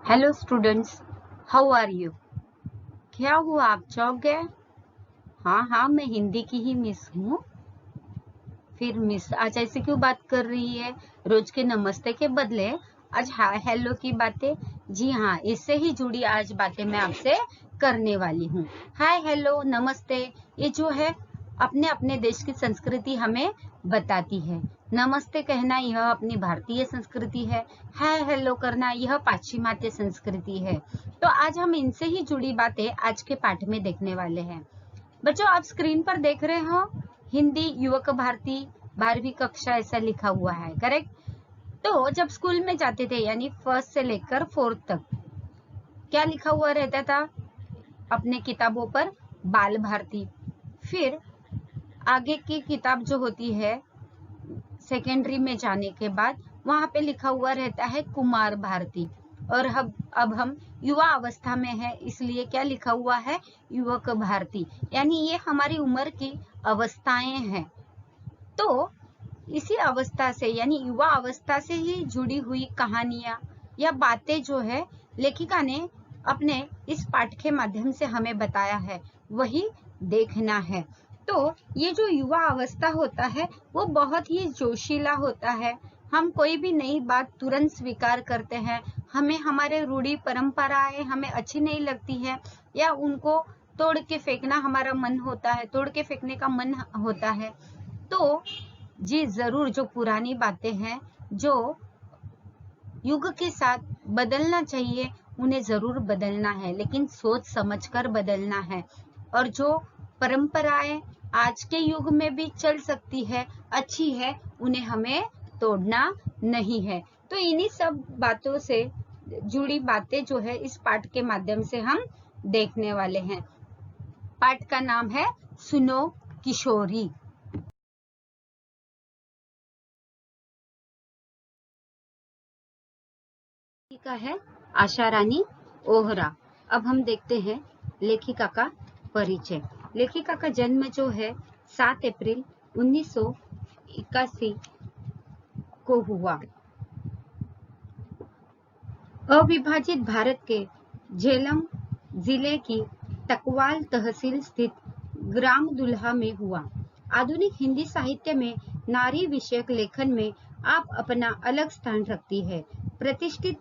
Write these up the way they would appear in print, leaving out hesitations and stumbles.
Hello students, how are you? क्या हुआ, आप चौंक गए? हाँ, मैं हिंदी की ही मिस हूँ। फिर मिस आज ऐसे क्यों बात कर रही है? रोज के नमस्ते के बदले आज हाय हेलो की बातें। जी हाँ, इससे ही जुड़ी आज बातें मैं आपसे करने वाली हूँ। हाय हेलो नमस्ते, ये जो है अपने अपने देश की संस्कृति हमें बताती है। नमस्ते कहना यह अपनी भारतीय संस्कृति है, हाय हेलो करना यह पाश्चिमात्य संस्कृति है। तो आज हम इनसे ही जुड़ी बातें आज के पाठ में देखने वाले हैं। बच्चों, आप स्क्रीन पर देख रहे हो हिंदी युवक भारती 12वीं कक्षा ऐसा लिखा हुआ है, करेक्ट? तो जब स्कूल में जाते थे यानी फर्स्ट से लेकर फोर्थ तक क्या लिखा हुआ रहता था अपने किताबों पर? बाल भारती। फिर आगे की किताब जो होती है सेकेंडरी में जाने के बाद वहां पे लिखा हुआ रहता है कुमार भारती। और अब हम युवा अवस्था में है, इसलिए क्या लिखा हुआ है? युवक भारती। यानी ये हमारी उम्र की अवस्थाएं हैं। तो इसी अवस्था से यानी युवा अवस्था से ही जुड़ी हुई कहानियां या बातें जो है लेखिका ने अपने इस पाठ के माध्यम से हमें बताया है, वही देखना है। तो ये जो युवा अवस्था होता है वो बहुत ही जोशीला होता है। हम कोई भी नई बात तुरंत स्वीकार करते हैं। हमें हमारे रूढ़ी परंपराएं हमें अच्छी नहीं लगती है या उनको तोड़ के फेंकना हमारा मन होता है, तोड़ के फेंकने का मन होता है। तो जी जरूर, जो पुरानी बातें हैं जो युग के साथ बदलना चाहिए उन्हें जरूर बदलना है, लेकिन सोच समझकर बदलना है। और जो परंपराएं आज के युग में भी चल सकती है, अच्छी है, उन्हें हमें तोड़ना नहीं है। तो इन्हीं सब बातों से जुड़ी बातें जो है इस पाठ के माध्यम से हम देखने वाले हैं। पाठ का नाम है सुनो किशोरी। लेखिका है आशा रानी ओहरा। अब हम देखते हैं लेखिका का परिचय। लेखिका का जन्म जो है 7 अप्रैल 1981 को हुआ। अविभाजित भारत के झेलम जिले की टकवाल तहसील स्थित ग्राम दुल्हा में हुआ। आधुनिक हिंदी साहित्य में नारी विषयक लेखन में आप अपना अलग स्थान रखती है। प्रतिष्ठित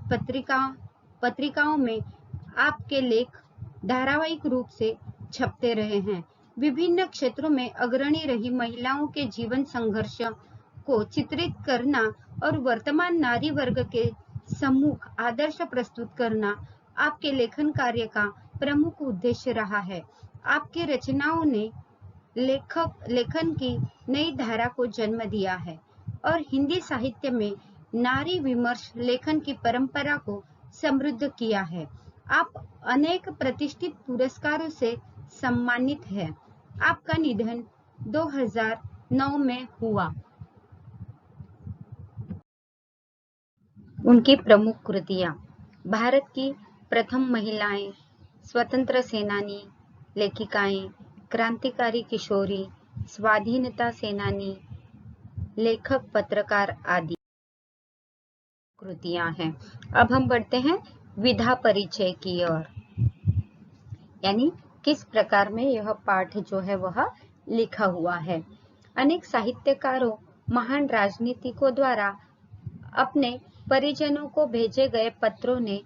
पत्रिकाओं में आपके लेख धारावाहिक रूप से छपते रहे हैं। विभिन्न क्षेत्रों में अग्रणी रही महिलाओं के जीवन संघर्ष को चित्रित करना और वर्तमान नारी वर्ग के सम्मुख आदर्श प्रस्तुत करना आपके लेखन कार्य का प्रमुख उद्देश्य रहा है। आपकी रचनाओं ने लेखन की नई धारा को जन्म दिया है और हिंदी साहित्य में नारी विमर्श लेखन की परंपरा को समृद्ध किया है। आप अनेक प्रतिष्ठित पुरस्कारों से सम्मानित हैं। आपका निधन 2009 में हुआ। उनकी प्रमुख कृतियां: भारत की प्रथम महिलाएं, स्वतंत्र सेनानी, लेखिकाएं, क्रांतिकारी किशोरी, स्वाधीनता सेनानी, लेखक पत्रकार आदि कृतियां हैं। अब हम बढ़ते हैं विधा परिचय की ओर, यानी किस प्रकार में यह पाठ जो है वह लिखा हुआ है। अनेक साहित्यकारों, महान राजनीतिकों द्वारा अपने परिजनों को भेजे गए पत्रों ने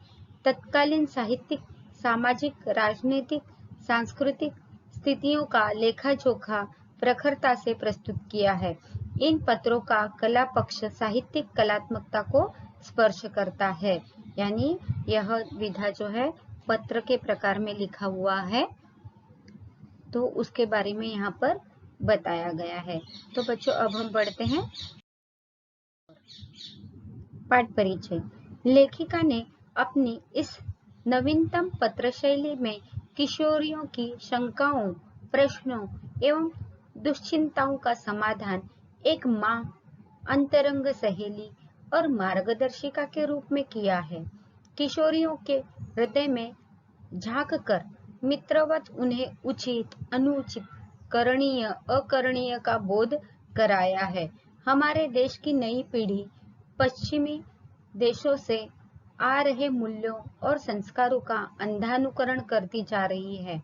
तत्कालीन साहित्यिक, सामाजिक, राजनीतिक, सांस्कृतिक स्थितियों का लेखा जोखा प्रखरता से प्रस्तुत किया है। इन पत्रों का कला पक्ष साहित्यिक कलात्मकता को स्पर्श करता है। यानी यह विधा जो है पत्र के प्रकार में लिखा हुआ है, तो उसके बारे में यहाँ पर बताया गया है। तो बच्चों, अब हम बढ़ते हैं पाठ परिचय। लेखिका ने अपनी इस नवीनतम पत्र शैली में किशोरियों की शंकाओं, प्रश्नों एवं दुश्चिंताओं का समाधान एक माँ, अंतरंग सहेली और मार्गदर्शिका के रूप में किया है। किशोरियों के हृदय में झांक कर मित्रवत उन्हें उचित, अनुचित, करणीय, अकरणीय का बोध कराया है। हमारे देश की नई पीढ़ी पश्चिमी देशों से आ रहे मूल्यों और संस्कारों का अंधानुकरण करती जा रही है।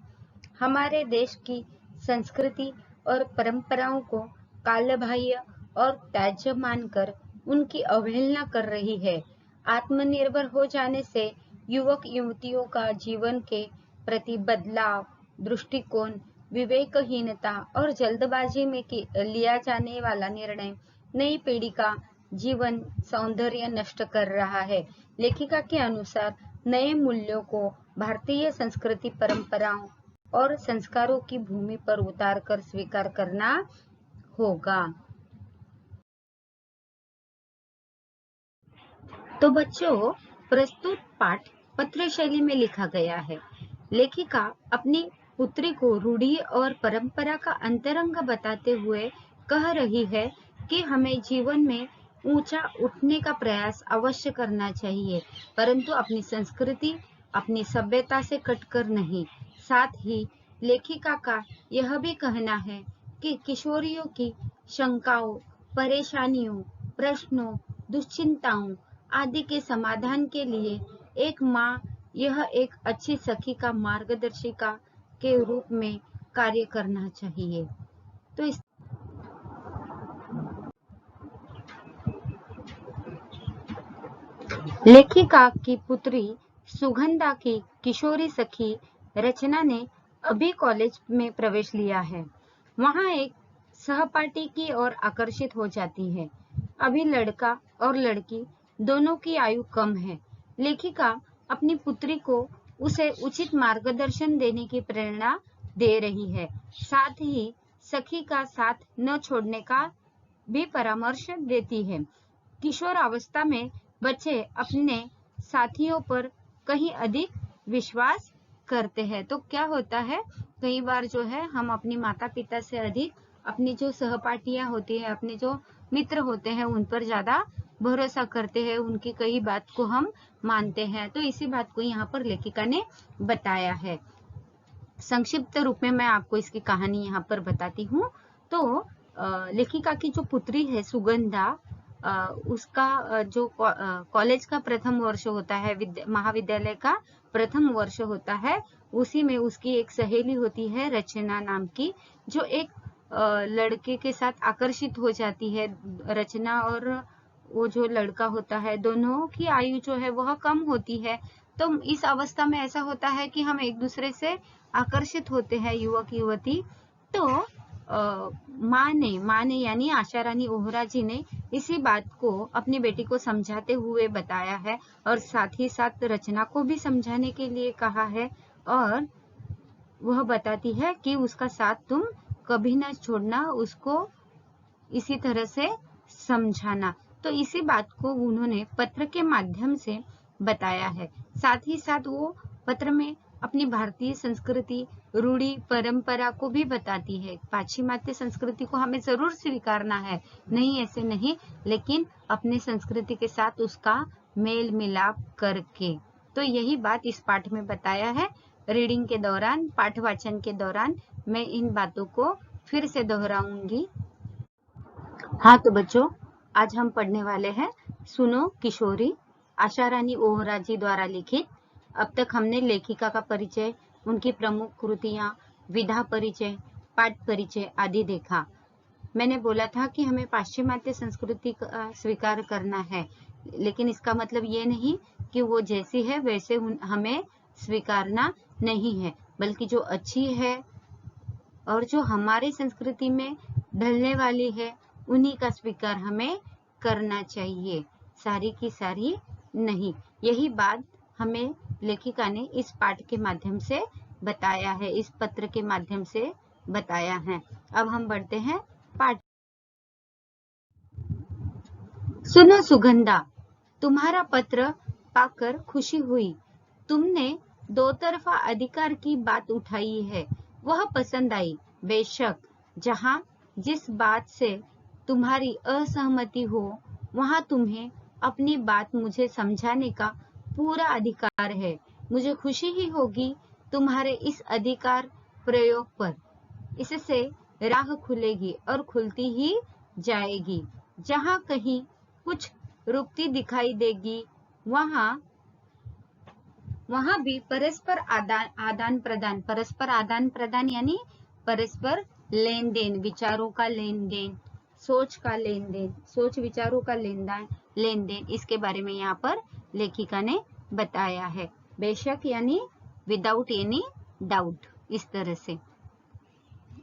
हमारे देश की संस्कृति और परंपराओं को कालबाह्य और त्याज्य मानकर उनकी अवहेलना कर रही है। आत्मनिर्भर हो जाने से युवक युवतियों का जीवन के प्रति बदलाव, दृष्टिकोण, विवेकहीनता और जल्दबाजी में लिया जाने वाला निर्णय नई पीढ़ी का जीवन सौंदर्य नष्ट कर रहा है। लेखिका के अनुसार नए मूल्यों को भारतीय संस्कृति, परंपराओं और संस्कारों की भूमि पर उतार कर स्वीकार करना होगा। तो बच्चों, प्रस्तुत पाठ पत्र शैली में लिखा गया है। लेखिका अपनी पुत्री को रूढ़ि और परंपरा का अंतरंग बताते हुए कह रही है कि हमें जीवन में ऊंचा उठने का प्रयास अवश्य करना चाहिए, परंतु अपनी संस्कृति, अपनी सभ्यता से कटकर नहीं। साथ ही लेखिका का यह भी कहना है कि किशोरियों की शंकाओं, परेशानियों, प्रश्नों, दुश्चिंताओं आदि के समाधान के लिए एक माँ यह एक अच्छी सखी का मार्गदर्शिका के रूप में कार्य करना चाहिए। तो इस लेखिका की पुत्री सुगंधा की किशोरी सखी रचना ने अभी कॉलेज में प्रवेश लिया है। वहां एक सहपाठी की ओर आकर्षित हो जाती है। अभी लड़का और लड़की दोनों की आयु कम है। लेखिका अपनी पुत्री को उसे उचित मार्गदर्शन देने की प्रेरणा दे रही है। साथ ही सखी का साथ न छोड़ने का भी परामर्श देती है। किशोर अवस्था में बच्चे अपने साथियों पर कहीं अधिक विश्वास करते हैं। तो क्या होता है, कई बार जो है हम अपनी माता पिता से अधिक अपनी जो सहपाठियां होती है, अपने जो मित्र होते हैं, उन पर ज्यादा भरोसा करते हैं, उनकी कई बात को हम मानते हैं। तो इसी बात को यहाँ पर लेखिका ने बताया है। संक्षिप्त रूप में मैं आपको इसकी कहानी यहाँ पर बताती हूँ। तो लेखिका की जो पुत्री है सुगंधा, उसका जो कॉलेज का प्रथम वर्ष होता है, महाविद्यालय का प्रथम वर्ष होता है, उसी में उसकी एक सहेली होती है रचना नाम की, जो एक लड़के के साथ आकर्षित हो जाती है। रचना और वो जो लड़का होता है, दोनों की आयु जो है वह कम होती है। तो इस अवस्था में ऐसा होता है कि हम एक दूसरे से आकर्षित होते हैं, युवक युवती। तो माँ ने यानी आशा रानी ओहरा जी ने इसी बात को अपनी बेटी को समझाते हुए बताया है, और साथ ही साथ रचना को भी समझाने के लिए कहा है। और वह बताती है कि उसका साथ तुम कभी न छोड़ना, उसको इसी तरह से समझाना। तो इसी बात को उन्होंने पत्र के माध्यम से बताया है। साथ ही साथ वो पत्र में अपनी भारतीय संस्कृति, रूढ़ी, परंपरा को भी बताती है। पाश्चिमात्य संस्कृति को हमें जरूर स्वीकारना है, नहीं ऐसे नहीं, लेकिन अपनी संस्कृति के साथ उसका मेल मिलाप करके। तो यही बात इस पाठ में बताया है। रीडिंग के दौरान, पाठ वाचन के दौरान मैं इन बातों को फिर से दोहराऊंगी। हाँ तो बच्चों, आज हम पढ़ने वाले हैं सुनो किशोरी, आशा रानी ओहरा जी द्वारा लिखित। अब तक हमने लेखिका का परिचय, उनकी प्रमुख कृतियां, विधा परिचय, पाठ परिचय आदि देखा। मैंने बोला था कि हमें पाश्चिमात्य संस्कृति का स्वीकार करना है, लेकिन इसका मतलब ये नहीं कि वो जैसी है वैसे हमें स्वीकारना नहीं है, बल्कि जो अच्छी है और जो हमारी संस्कृति में ढलने वाली है, उन्हीं का स्वीकार हमें करना चाहिए, सारी की सारी नहीं। यही बात हमें लेखिका ने इस पाठ के माध्यम से बताया है, इस पत्र के माध्यम से बताया है। अब हम बढ़ते हैं पाठ। सुनो सुगंधा, तुम्हारा पत्र पाकर खुशी हुई। तुमने दो तरफा अधिकार की बात उठाई है, वह पसंद आई। बेशक, जहां जिस बात से तुम्हारी असहमति हो, वहां तुम्हें अपनी बात मुझे समझाने का पूरा अधिकार है। मुझे खुशी ही होगी तुम्हारे इस अधिकार प्रयोग पर। इससे राह खुलेगी और खुलती ही जाएगी। जहां कहीं कुछ रुकती दिखाई देगी, वहां वहां भी परस्पर आदान प्रदान, परस्पर आदान प्रदान यानी परस्पर लेन देन, विचारों का लेन देन, सोच का लेन देन, सोच विचारों का लेन देन, इसके बारे में यहाँ पर लेखिका ने बताया है। बेशक यानी विदाउट एनी डाउट, इस तरह से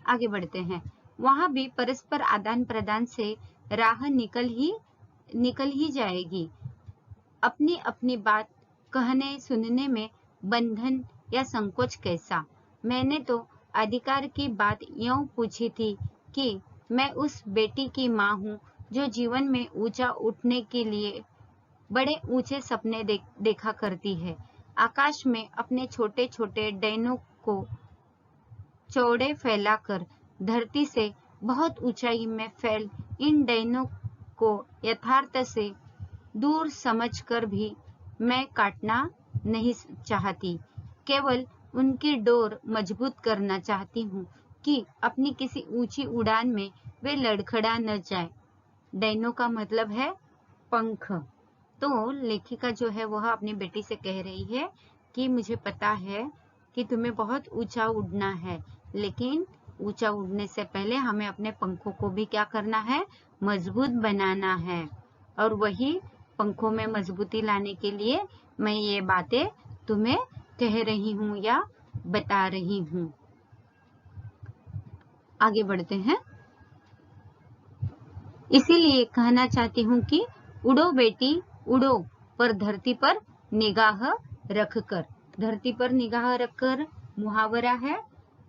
आगे बढ़ते हैं। वहां भी परस्पर आदान प्रदान से राह निकल ही जाएगी। अपनी अपनी बात कहने सुनने में बंधन या संकोच कैसा? मैंने तो अधिकार की बात यूं पूछी थी कि मैं उस बेटी की माँ हूँ जो जीवन में ऊंचा उठने के लिए बड़े ऊंचे सपने देखा करती है। आकाश में अपने छोटे छोटे डैनों को चौड़े फैलाकर धरती से बहुत ऊंचाई में फैल इन डैनों को यथार्थ से दूर समझकर भी मैं काटना नहीं चाहती, केवल उनकी डोर मजबूत करना चाहती हूँ कि अपनी किसी ऊंची उड़ान में वे लड़खड़ा न जाए। डैनों का मतलब है पंख। तो लेखिका जो है वह अपनी बेटी से कह रही है कि मुझे पता है कि तुम्हें बहुत ऊंचा उड़ना है, लेकिन ऊंचा उड़ने से पहले हमें अपने पंखों को भी क्या करना है, मजबूत बनाना है। और वही पंखों में मजबूती लाने के लिए मैं ये बातें तुम्हें कह रही हूँ या बता रही हूँ। आगे बढ़ते हैं। इसीलिए कहना चाहती हूँ कि उड़ो बेटी उड़ो, पर धरती पर निगाह रखकर। धरती पर निगाह रखकर मुहावरा है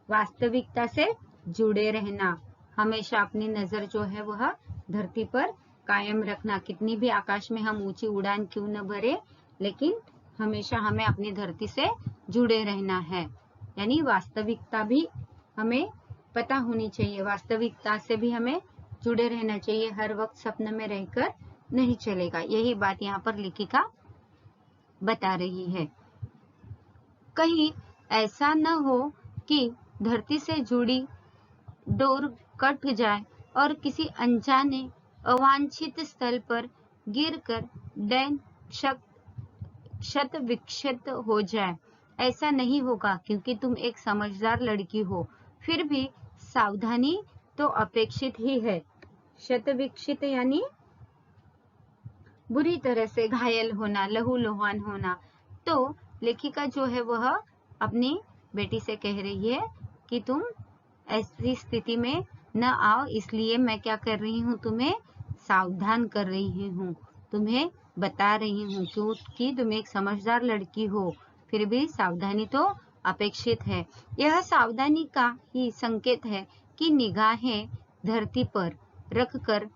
वास्तविकता से जुड़े रहना। हमेशा अपनी नजर जो है वह धरती पर कायम रखना। कितनी भी आकाश में हम ऊंची उड़ान क्यों न भरे, लेकिन हमेशा हमें अपनी धरती से जुड़े रहना है। यानी वास्तविकता भी हमें पता होनी चाहिए, वास्तविकता से भी हमें जुड़े रहना चाहिए। हर वक्त सपने में रहकर नहीं चलेगा। यही बात यहाँ पर लेखिका बता रही है। कहीं ऐसा न हो कि धरती से जुड़ी डोर कट जाए और किसी अनजाने अवांछित स्थल पर गिरकर डैन क्षत विक्षत हो जाए। ऐसा नहीं होगा क्योंकि तुम एक समझदार लड़की हो। फिर भी सावधानी तो अपेक्षित ही है। क्षत विक्षित यानी बुरी तरह से घायल होना, लहूलुहान होना। तो लेखिका जो है वह अपनी बेटी से कह रही है कि तुम ऐसी स्थिति में न आओ, इसलिए मैं क्या कर रही हूँ, तुम्हें सावधान कर रही हूँ, तुम्हें बता रही हूँ क्योंकि तुम एक समझदार लड़की हो। फिर भी सावधानी तो अपेक्षित है। यह सावधानी का ही संकेत है कि निगाहें धरती पर रखकर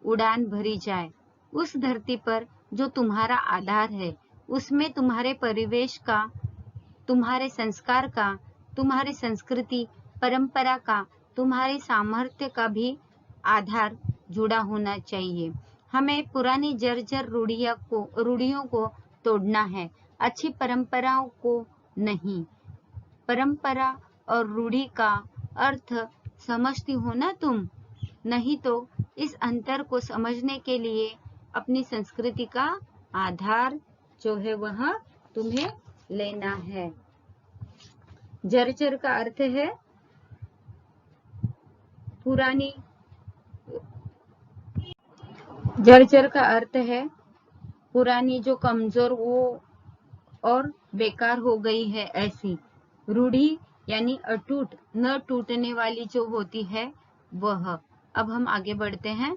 उड़ान भरी जाए। उस धरती पर जो तुम्हारा आधार है, उसमें तुम्हारे परिवेश का, तुम्हारे संस्कार का, तुम्हारी संस्कृति परंपरा का, तुम्हारे सामर्थ्य का भी आधार जुड़ा होना चाहिए। हमें पुरानी जर्जर रूढ़ियों को तोड़ना है, अच्छी परंपराओं को नहीं। परंपरा और रूढ़ी का अर्थ समझती हो ना तुम? नहीं तो इस अंतर को समझने के लिए अपनी संस्कृति का आधार जो है वह तुम्हें लेना है। जर्जर का अर्थ है पुरानी, जर्जर का अर्थ है पुरानी, जो कमजोर वो और बेकार हो गई है ऐसी। रूढ़ी यानी अटूट, न टूटने वाली जो होती है वह। अब हम आगे बढ़ते हैं।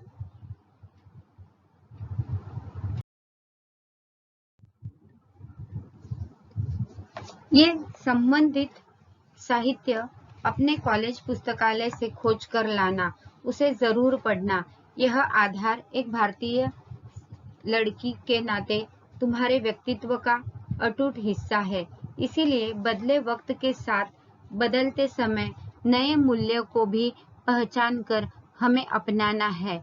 ये संबंधित साहित्य अपने कॉलेज पुस्तकालय से खोज कर लाना, उसे जरूर पढ़ना। यह आधार एक भारतीय लड़की के नाते तुम्हारे व्यक्तित्व का अटूट हिस्सा है। इसीलिए बदले वक्त के साथ बदलते समय नए मूल्यों को भी पहचान कर हमें अपनाना है।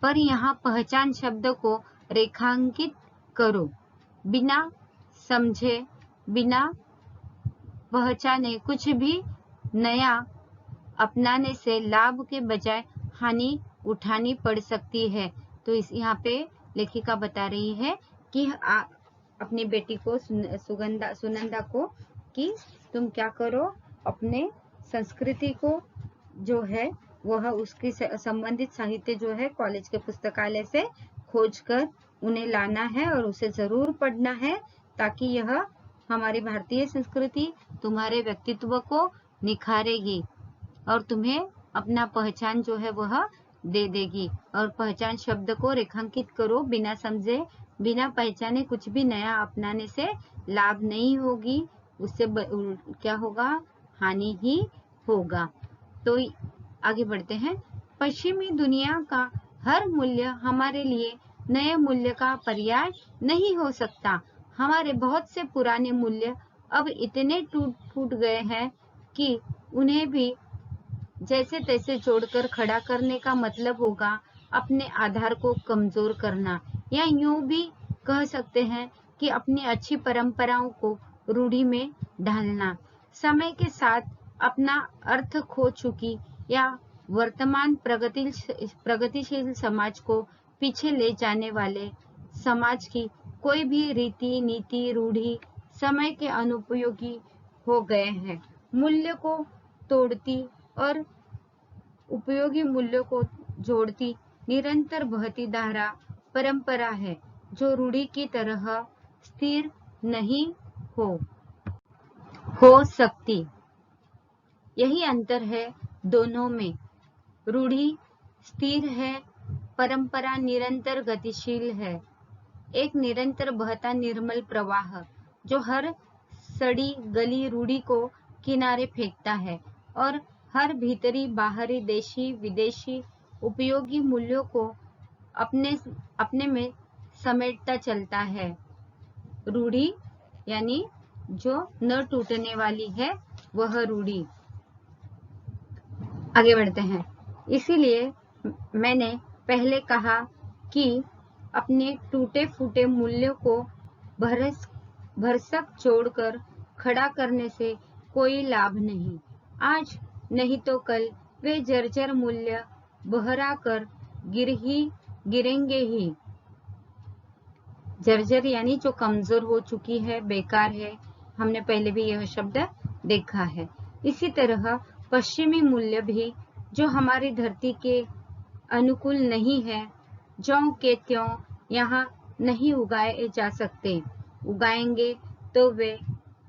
पर यहाँ पहचान शब्द को रेखांकित करो। बिना समझे, बिना पहचाने कुछ भी नया अपनाने से लाभ के बजाय हानि उठानी पड़ सकती है। तो इस यहाँ पे लेखिका बता रही है कि अपनी बेटी को सुनंदा को कि तुम क्या करो, अपने संस्कृति को जो है वह उसकी संबंधित साहित्य जो है कॉलेज के पुस्तकालय से खोजकर उन्हें लाना है और उसे जरूर पढ़ना है, ताकि यह हमारी भारतीय संस्कृति तुम्हारे व्यक्तित्व को निखारेगी और तुम्हें अपना पहचान जो है वह दे देगी। और पहचान शब्द को रेखांकित करो, बिना समझे बिना पहचाने कुछ भी नया अपनाने से लाभ नहीं होगी, उससे क्या होगा, हानि ही होगा। तो आगे बढ़ते हैं। पश्चिमी दुनिया का हर मूल्य हमारे लिए नए मूल्य का पर्याय नहीं हो सकता। हमारे बहुत से पुराने मूल्य अब इतने टूट फूट गए हैं कि उन्हें भी जैसे तैसे जोड़कर खड़ा करने का मतलब होगा अपने आधार को कमजोर करना, या यूं भी कह सकते हैं कि अपनी अच्छी परंपराओं को रूढ़ी में ढालना। समय के साथ अपना अर्थ खो चुकी या वर्तमान प्रगतिशील समाज को पीछे ले जाने वाले समाज की कोई भी रीति नीति रूढ़ी समय के अनुपयोगी हो गए हैं। मूल्य को तोड़ती और उपयोगी मूल्यों को जोड़ती निरंतर बहती धारा परंपरा है, जो रूढ़ी की तरह स्थिर नहीं हो सकती। यही अंतर है दोनों में। रूढ़ी स्थिर है, परंपरा निरंतर गतिशील है। एक निरंतर बहता निर्मल प्रवाह जो हर सड़ी गली रूढ़ी को किनारे फेंकता है और हर भीतरी बाहरी देशी विदेशी उपयोगी मूल्यों को अपने में समेटता चलता है। रूढ़ी यानी जो न टूटने वाली है वह रूढ़ी। आगे बढ़ते हैं। इसीलिए मैंने पहले कहा कि अपने टूटे फूटे मूल्यों को भरसक जोड़कर खड़ा करने से कोई लाभ नहीं। आज नहीं तो कल वे जर्जर मूल्य बहरा कर गिरेंगे ही। जर्जर यानी जो कमजोर हो चुकी है, बेकार है। हमने पहले भी यह शब्द देखा है। इसी तरह पश्चिमी मूल्य भी जो हमारी धरती के अनुकूल नहीं है, ज्यों के त्यों यहाँ नहीं उगाए जा सकते। उगाएंगे तो वे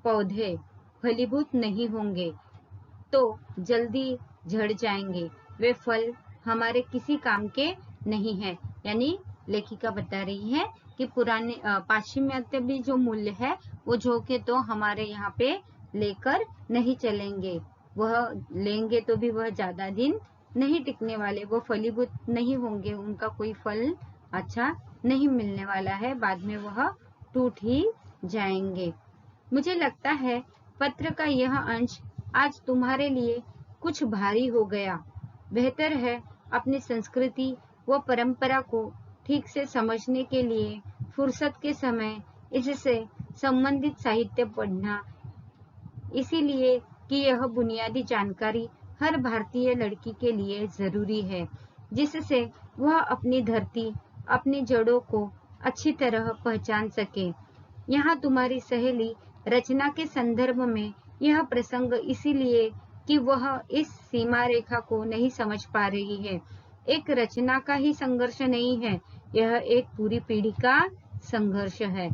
पौधे फलीभूत नहीं होंगे, तो जल्दी झड़ जाएंगे। वे फल हमारे किसी काम के नहीं है। यानी लेखिका बता रही है कि पुराने पाश्चिमात्य भी जो मूल्य है वो झोंके तो हमारे यहाँ पे लेकर नहीं चलेंगे। वह लेंगे तो भी वह ज्यादा दिन नहीं टिकने वाले, वो फलीभूत नहीं होंगे, उनका कोई फल अच्छा नहीं मिलने वाला है, बाद में वह टूट ही जाएंगे। मुझे लगता है पत्र का यह अंश आज तुम्हारे लिए कुछ भारी हो गया। बेहतर है अपनी संस्कृति व परंपरा को ठीक से समझने के लिए फुर्सत के समय इससे संबंधित साहित्य पढ़ना, इसीलिए कि यह बुनियादी जानकारी हर भारतीय लड़की के लिए जरूरी है, जिससे वह अपनी धरती, अपनी जड़ों को अच्छी तरह पहचान सके। यहाँ तुम्हारी सहेली रचना के संदर्भ में यह प्रसंग इसीलिए कि वह इस सीमा रेखा को नहीं समझ पा रही है। एक रचना का ही संघर्ष नहीं है, यह एक पूरी पीढ़ी का संघर्ष है।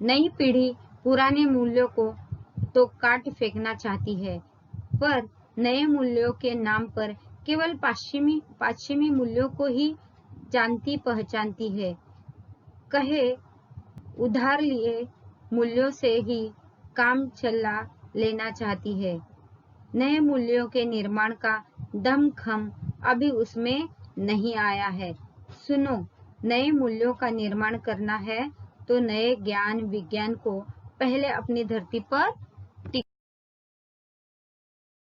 नई पीढ़ी पुराने मूल्यों को तो काट फेंकना चाहती है, पर नए मूल्यों के नाम पर केवल पश्चिमी मूल्यों को ही जानती पहचानती है। कहे उधार लिए मूल्यों से ही काम चला लेना चाहती है। नए मूल्यों के निर्माण का दमखम अभी उसमें नहीं आया है। सुनो, नए मूल्यों का निर्माण करना है तो नए ज्ञान विज्ञान को पहले अपनी धरती पर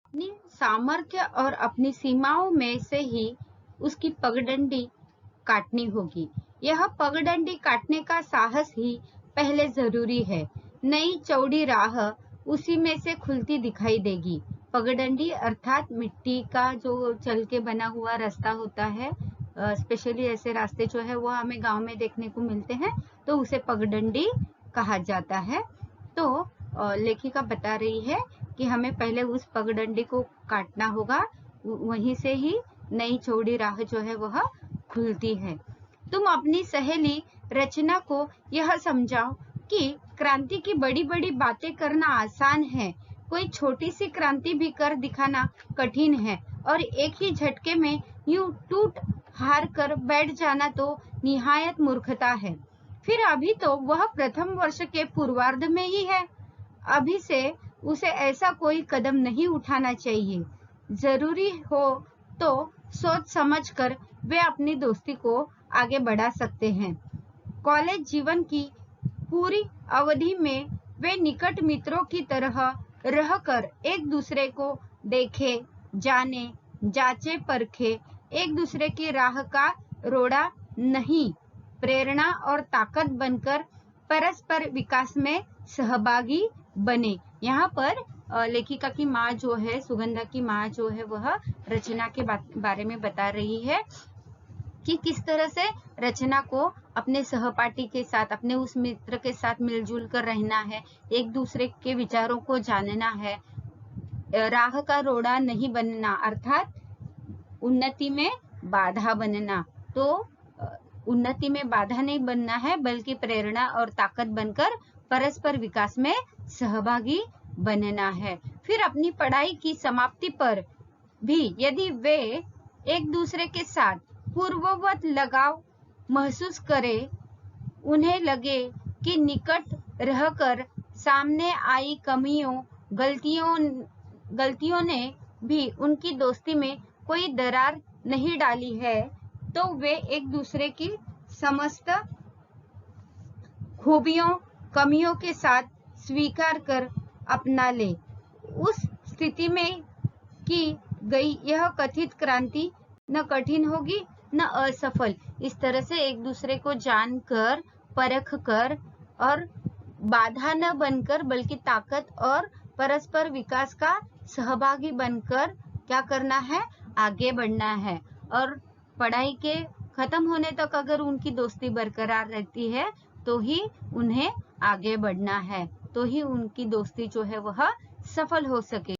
अपनी सामर्थ्य और अपनी सीमाओं में से ही उसकी पगडंडी काटनी होगी। यह पगडंडी काटने का साहस ही पहले जरूरी है। नई चौड़ी राह उसी में से खुलती दिखाई देगी। पगडंडी अर्थात मिट्टी का जो चल के बना हुआ रास्ता होता है, स्पेशली ऐसे रास्ते जो है वो हमें गांव में देखने को मिलते हैं, तो उसे पगडंडी कहा जाता है। तो लेखिका बता रही है कि हमें पहले उस पगडंडी को काटना होगा, वहीं से ही नई चौड़ी राह जो है वह खुलती है। तुम अपनी सहेली रचना को यह समझाओ कि क्रांति की बड़ी बड़ी बातें करना आसान है, कोई छोटी सी क्रांति भी कर दिखाना कठिन है, और एक ही झटके में यूं टूट हार कर बैठ जाना तो निहायत मूर्खता है। फिर अभी तो वह प्रथम वर्ष के पूर्वार्ध में ही है, अभी से उसे ऐसा कोई कदम नहीं उठाना चाहिए। जरूरी हो तो सोच समझ कर वे अपनी दोस्ती को आगे बढ़ा सकते हैं। कॉलेज जीवन की पूरी अवधि में वे निकट मित्रों की तरह रहकर एक दूसरे को देखे, जाने, जांचे परखे, एक दूसरे की राह का रोड़ा नहीं, प्रेरणा और ताकत बनकर परस्पर विकास में सहभागी बने। यहाँ पर लेखिका की माँ जो है, सुगंधा की माँ जो है, वह रचना के बारे में बता रही है कि किस तरह से रचना को अपने सहपाठी के साथ, अपने उस मित्र के साथ मिलजुल कर रहना है, एक दूसरे के विचारों को जानना है, राह का रोड़ा नहीं बनना, अर्थात उन्नति में बाधा बनना। तो उन्नति में बाधा नहीं बनना है, बल्कि प्रेरणा और ताकत बनकर परस्पर विकास में सहभागी बनना है। फिर अपनी पढ़ाई की समाप्ति पर भी यदि वे एक दूसरे के साथ पूर्ववत लगाव महसूस करें, उन्हें लगे कि निकट रहकर सामने आई कमियों, गलतियों ने भी उनकी दोस्ती में कोई दरार नहीं डाली है, तो वे एक दूसरे की समस्त खूबियों, कमियों के साथ स्वीकार कर अपना ले। उस स्थिति में की गई यह कथित क्रांति न कठिन होगी न असफल। इस तरह से एक दूसरे को जानकर, परख कर और बाधा न बनकर बल्कि ताकत और परस्पर विकास का सहभागी बनकर क्या करना है, आगे बढ़ना है। और पढ़ाई के खत्म होने तक अगर उनकी दोस्ती बरकरार रहती है तो ही उन्हें आगे बढ़ना है, तो ही उनकी दोस्ती जो है वह सफल हो सके।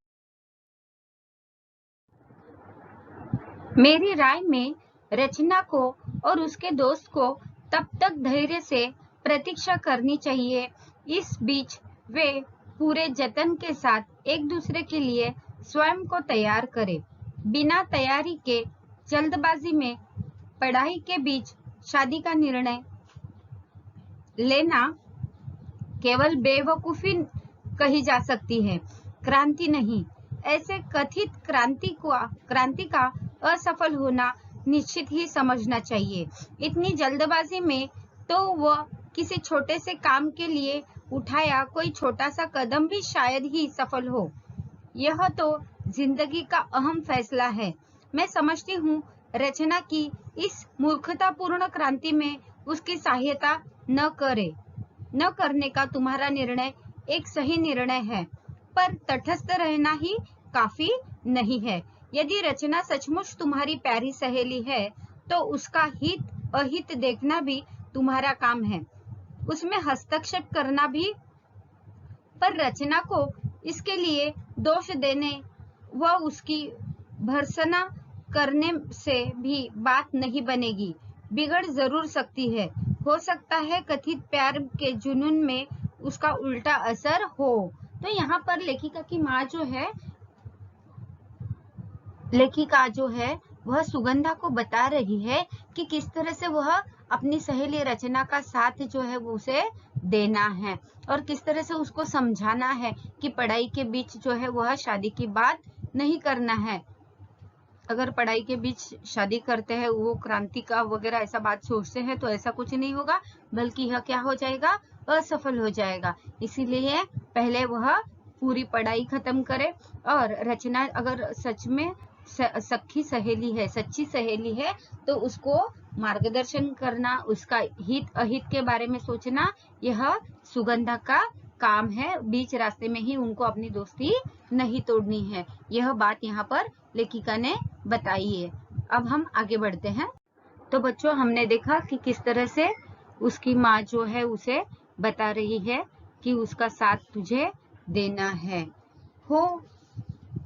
मेरी राय में रचना को और उसके दोस्त को तब तक धैर्य से प्रतीक्षा करनी चाहिए, इस बीच वे पूरे जतन के साथ एक दूसरे के लिए स्वयं को तैयार करें। बिना तैयारी के जल्दबाजी में पढ़ाई के बीच शादी का निर्णय लेना केवल बेवकूफी कही जा सकती है, क्रांति नहीं। ऐसे कथित क्रांति का असफल होना निश्चित ही समझना चाहिए। इतनी जल्दबाजी में तो वह किसी छोटे से काम के लिए उठाया कोई छोटा सा कदम भी शायद ही सफल हो। यह तो जिंदगी का अहम फैसला है। मैं समझती हूँ रचना की इस मूर्खतापूर्ण क्रांति में उसकी सहायता न करने का तुम्हारा निर्णय एक सही निर्णय है, पर तटस्थ रहना ही काफी नहीं है। यदि रचना सचमुच तुम्हारी प्यारी सहेली है तो उसका हित अहित देखना भी तुम्हारा काम है, उसमें हस्तक्षेप करना भी। पर रचना को इसके लिए दोष देने व उसकी भर्त्सना करने से भी बात नहीं बनेगी, बिगड़ जरूर सकती है। हो सकता है कथित प्यार के जुनून में उसका उल्टा असर हो। तो यहाँ पर लेखिका की माँ जो है, लेखिका जो है वह सुगंधा को बता रही है कि किस तरह से वह अपनी सहेली रचना का साथ जो है वो उसे देना है और किस तरह से उसको समझाना है कि पढ़ाई के बीच जो है वह शादी की बात नहीं करना है। अगर पढ़ाई के बीच शादी करते हैं, वो क्रांति का वगैरह ऐसा बात सोचते हैं तो ऐसा कुछ नहीं होगा, बल्कि यह क्या हो जाएगा, असफल हो जाएगा। इसीलिए पहले वह पूरी पढ़ाई खत्म करे। और रचना अगर सच में सच्ची सहेली है तो उसको मार्गदर्शन करना, उसका हित अहित के बारे में सोचना, यह सुगंधा का काम है। बीच रास्ते में ही उनको अपनी दोस्ती नहीं तोड़नी है, यह बात यहाँ पर लेखिका ने बताई है। अब हम आगे बढ़ते हैं। तो बच्चों हमने देखा कि किस तरह से उसकी माँ जो है उसे बता रही है कि उसका साथ तुझे देना है हो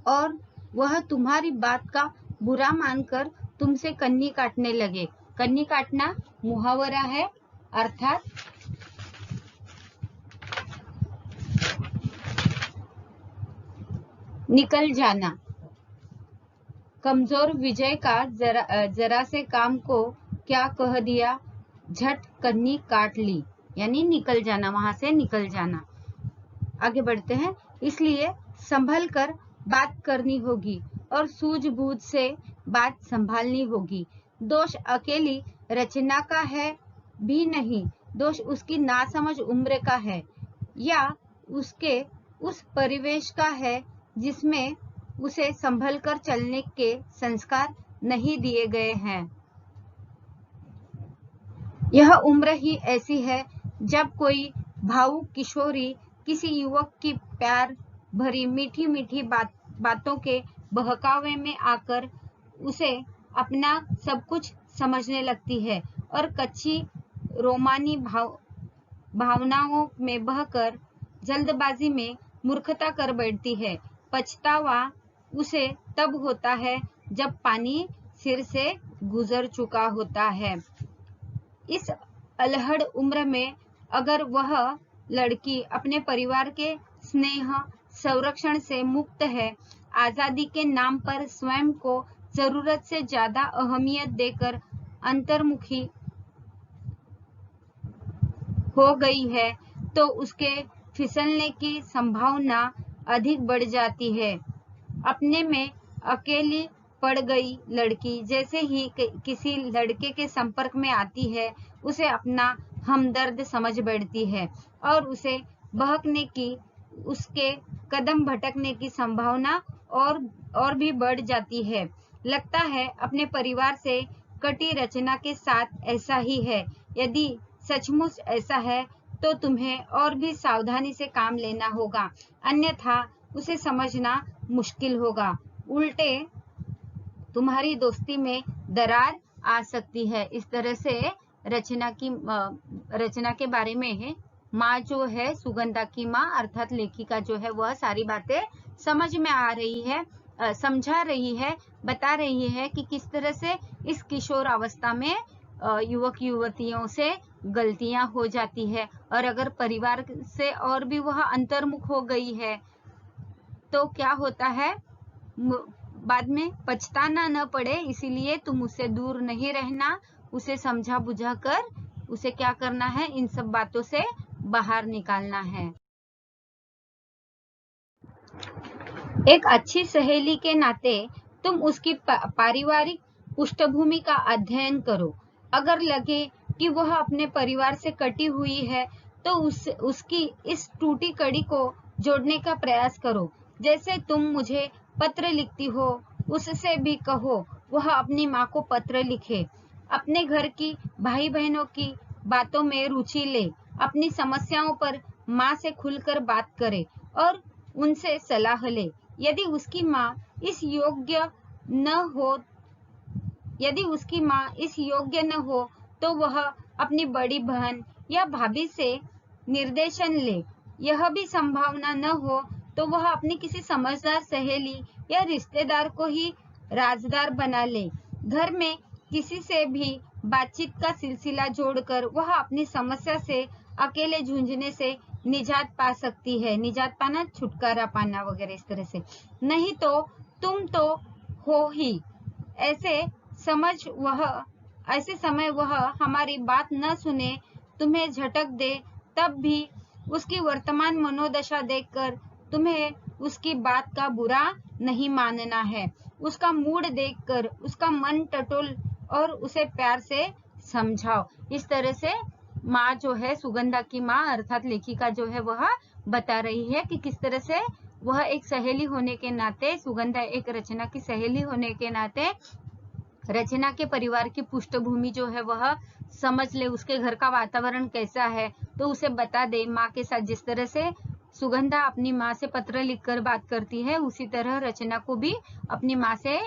और वह तुम्हारी बात का बुरा मानकर तुमसे कन्नी काटने लगे। कन्नी काटना मुहावरा है, अर्थात निकल जाना। कमजोर विजय का जरा से काम को क्या कह दिया, झट कन्नी काट ली, यानी निकल जाना, वहां से निकल जाना। आगे बढ़ते हैं। इसलिए संभल कर बात करनी होगी और सूझबूझ से बात संभालनी होगी। दोष अकेली रचना का है भी नहीं, दोष उसकी नासमझ उम्र का है या उसके उस परिवेश का है जिसमें उसे संभल कर चलने के संस्कार नहीं दिए गए हैं। यह उम्र ही ऐसी है जब कोई भावुक किशोरी किसी युवक की प्यार भरी मीठी मीठी बातों के बहकावे में आकर उसे अपना सब कुछ समझने लगती है और कच्ची रोमानी भावनाओं में बहकर जल्दबाजी में मूर्खता कर बैठती है। पछतावा उसे तब होता है जब पानी सिर से गुजर चुका होता है। इस अलहड़ उम्र में अगर वह लड़की अपने परिवार के स्नेह संरक्षण से मुक्त है, आजादी के नाम पर स्वयं को जरूरत से ज्यादा अहमियत देकर अंतर्मुखी हो गई है, तो उसके फिसलने की संभावना अधिक बढ़ जाती है। अपने में अकेली पड़ गई लड़की जैसे ही किसी लड़के के संपर्क में आती है, उसे अपना हमदर्द समझ बैठती है और उसे बहकने की, उसके कदम भटकने की संभावना और भी बढ़ जाती है। लगता है अपने परिवार से कटी रचना के साथ ऐसा ही है। यदि सचमुच ऐसा है तो तुम्हें और भी सावधानी से काम लेना होगा, अन्यथा उसे समझना मुश्किल होगा। उल्टे तुम्हारी दोस्ती में दरार आ सकती है। इस तरह से रचना के बारे में माँ जो है, सुगंधा की माँ अर्थात लेखिका जो है, वह सारी बातें समझ में आ रही है, समझा रही है, बता रही है कि किस तरह से इस किशोर अवस्था में युवक युवतियों से गलतियां हो जाती है और अगर परिवार से और भी वह अंतर्मुख हो गई है तो क्या होता है, बाद में पछताना न पड़े, इसीलिए तुम उससे दूर नहीं रहना, उसे समझा बुझा कर उसे क्या करना है, इन सब बातों से बाहर निकालना है। एक अच्छी सहेली के नाते तुम उसकी पारिवारिक पृष्ठभूमि का अध्ययन करो। अगर लगे कि वह अपने परिवार से कटी हुई है तो उसकी इस टूटी कड़ी को जोड़ने का प्रयास करो। जैसे तुम मुझे पत्र लिखती हो, उससे भी कहो वह अपनी माँ को पत्र लिखे। अपने घर की भाई बहनों की बातों में रुचि ले, अपनी समस्याओं पर माँ से खुलकर बात करे और उनसे सलाह ले। यदि उसकी माँ इस योग्य न हो तो वह अपनी बड़ी बहन या भाभी से निर्देशन ले। यह भी संभावना न हो तो वह अपनी किसी समझदार सहेली या रिश्तेदार को ही राजदार बना ले। घर में किसी से भी बातचीत का सिलसिला जोड़कर वह अपनी समस्या से अकेले जूझने से निजात पा सकती है। निजात पाना, छुटकारा पाना वगैरह इस तरह से। नहीं तो तुम तो हो ही। ऐसे समय वह हमारी बात न सुने, तुम्हें झटक दे, तब भी उसकी वर्तमान मनोदशा देखकर तुम्हें उसकी बात का बुरा नहीं मानना है। उसका मूड देखकर उसका मन टटोल और उसे प्यार से समझाओ। इस तरह से माँ जो है, सुगंधा की माँ अर्थात लेखिका जो है, वह बता रही है कि किस तरह से वह एक सहेली होने के नाते, सुगंधा एक रचना की सहेली होने के नाते रचना के परिवार की पृष्ठभूमि जो है वह समझ ले, उसके घर का वातावरण कैसा है तो उसे बता दे। माँ के साथ जिस तरह से सुगंधा अपनी माँ से पत्र लिखकर बात करती है, उसी तरह रचना को भी अपनी माँ से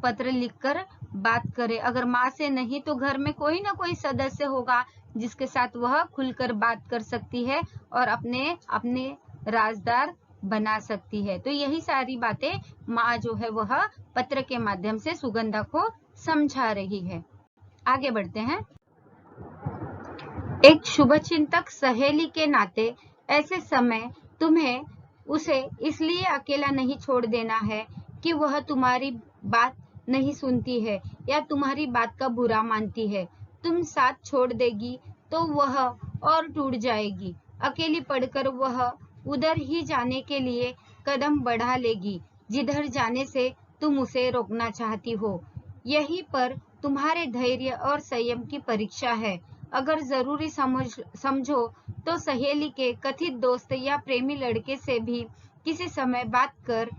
पत्र लिखकर बात करे। अगर माँ से नहीं तो घर में कोई ना कोई सदस्य होगा जिसके साथ वह खुलकर बात कर सकती है और अपने राजदार बना सकती है। तो यही सारी बातें माँ जो है वह पत्र के माध्यम से सुगंधा को समझा रही है। आगे बढ़ते हैं। एक शुभचिंतक सहेली के नाते ऐसे समय तुम्हें उसे इसलिए अकेला नहीं छोड़ देना है कि वह तुम्हारी बात नहीं सुनती है या तुम्हारी बात का बुरा मानती है। तुम साथ छोड़ देगी तो वह और टूट जाएगी। अकेली पड़कर वह उधर ही जाने के लिए कदम बढ़ा लेगी जिधर जाने से तुम उसे रोकना चाहती हो। यहीं पर तुम्हारे धैर्य और संयम की परीक्षा है। अगर जरूरी समझो तो सहेली के कथित दोस्त या प्रेमी लड़के से भी किसी समय बात कर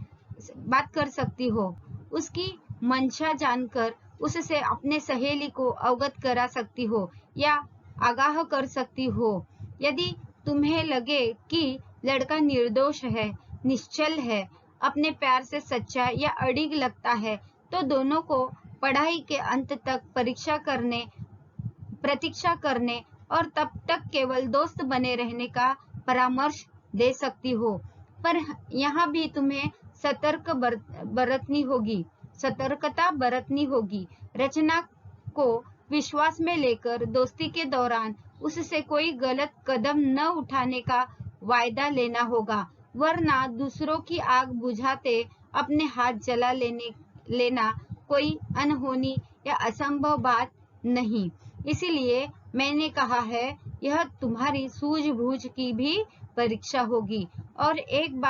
सकती हो। उसकी मंशा जानकर उससे अपने सहेली को अवगत करा सकती हो या आगाह कर सकती हो। यदि तुम्हें लगे कि लड़का निर्दोष है, निश्चल है, अपने प्यार से सच्चा या अड़िग लगता है, तो दोनों को पढ़ाई के अंत तक प्रतीक्षा करने और तब तक केवल दोस्त बने रहने का परामर्श दे सकती हो। पर यहाँ भी तुम्हें सतर्कता बरतनी होगी। रचना को विश्वास में लेकर दोस्ती के दौरान उससे कोई गलत कदम न उठाने का वायदा लेना होगा, वरना दूसरों की आग बुझाते अपने हाथ जला लेना कोई अनहोनी या असंभव बात नहीं। इसीलिए मैंने कहा है, यह तुम्हारी सूझबूझ की भी परीक्षा होगी। और एक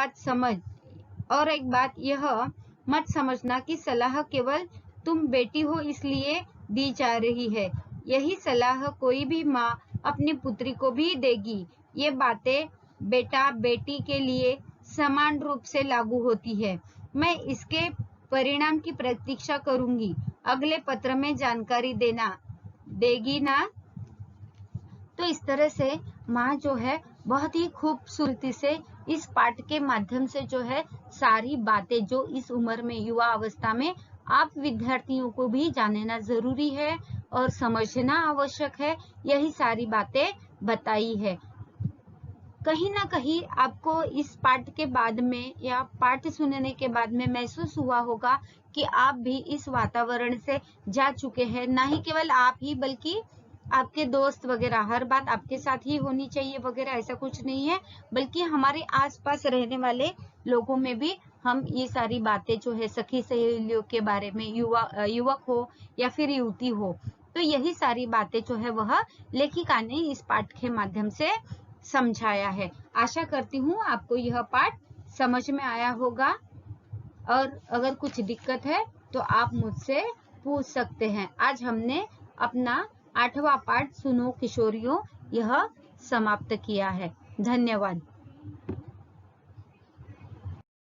बात यह मत समझना कि सलाह केवल तुम बेटी हो इसलिए दी जा रही है। यही सलाह कोई भी माँ अपनी पुत्री को भी देगी। ये बातें बेटा बेटी के लिए समान रूप से लागू होती है। मैं इसके परिणाम की प्रतीक्षा करूंगी। अगले पत्र में जानकारी देगी ना। तो इस तरह से माँ जो है बहुत ही खूबसूरती से इस पाठ के माध्यम से जो है सारी बातें जो इस उम्र में युवा अवस्था में आप विद्यार्थियों को भी जानना जरूरी है और समझना आवश्यक है, यही सारी बातें बताई है। कहीं ना कहीं आपको इस पाठ के बाद में या पाठ सुनने के बाद में महसूस हुआ होगा कि आप भी इस वातावरण से जा चुके हैं। ना ही केवल आप ही बल्कि आपके दोस्त वगैरह, हर बात आपके साथ ही होनी चाहिए वगैरह ऐसा कुछ नहीं है, बल्कि हमारे आसपास रहने वाले लोगों में भी हम ये सारी बातें जो है सखी सहेलियों के बारे में, युवक हो या फिर युवती हो, तो यही सारी बातें जो है वह लेखिका ने इस पाठ के माध्यम से समझाया है। आशा करती हूँ आपको यह पाठ समझ में आया होगा और अगर कुछ दिक्कत है तो आप मुझसे पूछ सकते हैं। आज हमने अपना 8वां पाठ सुनो किशोरियों यह समाप्त किया है। धन्यवाद।